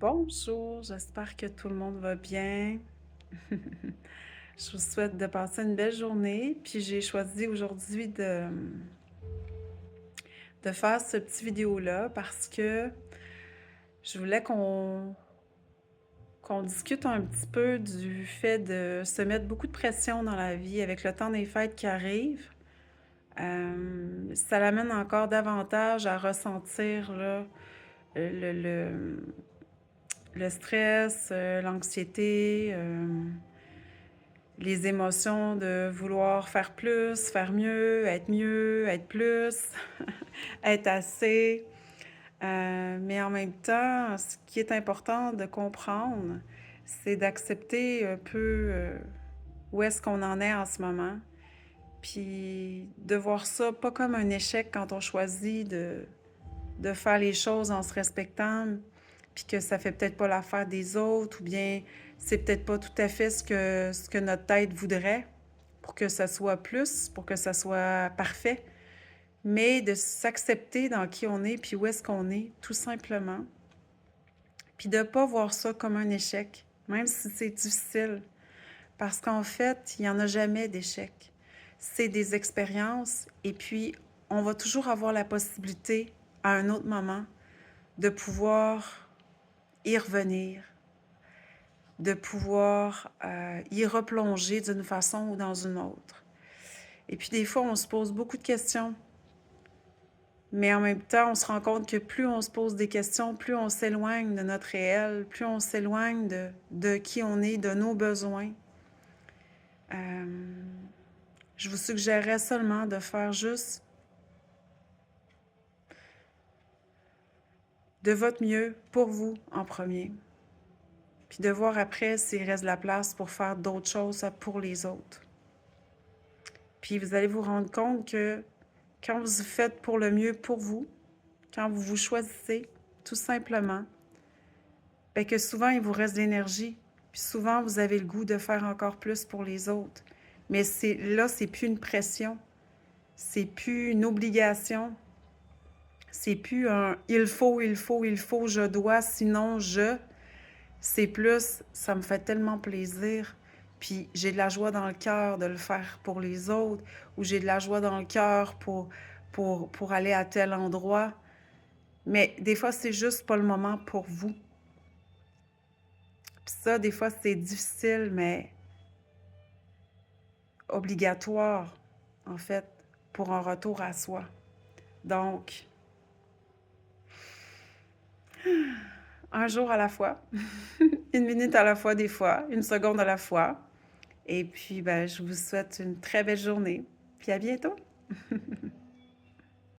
Bonjour, j'espère que tout le monde va bien. Je vous souhaite de passer une belle journée. Puis j'ai choisi aujourd'hui de faire ce petit vidéo-là parce que je voulais qu'on discute un petit peu du fait de se mettre beaucoup de pression dans la vie avec le temps des fêtes qui arrive. Ça l'amène encore davantage à ressentir là, le, le, le stress, l'anxiété. Les émotions de vouloir faire mieux, être plus, être assez. Mais en même temps, ce qui est important de comprendre, c'est d'accepter un peu où est-ce qu'on en est en ce moment. Puis de voir ça pas comme un échec quand on choisit de faire les choses en se respectant, puis que ça fait peut-être pas l'affaire des autres, ou bien c'est peut-être pas tout à fait ce que notre tête voudrait pour que ça soit plus, pour que ça soit parfait, mais de s'accepter dans qui on est, puis où est-ce qu'on est, tout simplement, puis de pas voir ça comme un échec, même si c'est difficile, parce qu'en fait, il n'y en a jamais d'échec. C'est des expériences, et puis on va toujours avoir la possibilité, à un autre moment, de pouvoir y revenir, de pouvoir y replonger d'une façon ou dans une autre. Et puis des fois, on se pose beaucoup de questions, mais en même temps, on se rend compte que plus on se pose des questions, plus on s'éloigne de notre réel, plus on s'éloigne de qui on est, de nos besoins. Euh, je vous suggérerais seulement de faire juste de votre mieux pour vous en premier. Puis de voir après s'il reste de la place pour faire d'autres choses pour les autres. Puis vous allez vous rendre compte que quand vous faites pour le mieux pour vous, quand vous vous choisissez, tout simplement, bien que souvent il vous reste de l'énergie, puis souvent vous avez le goût de faire encore plus pour les autres. Mais c'est plus une pression, c'est plus une obligation, c'est plus un il faut, je dois, sinon je. C'est plus, ça me fait tellement plaisir. Puis j'ai de la joie dans le cœur de le faire pour les autres, ou j'ai de la joie dans le cœur pour aller à tel endroit. Mais des fois, c'est juste pas le moment pour vous. Puis ça, des fois, c'est difficile, mais obligatoire, en fait, pour un retour à soi. Donc, un jour à la fois, une minute à la fois des fois, une seconde à la fois. Et puis, ben, je vous souhaite une très belle journée. Puis à bientôt!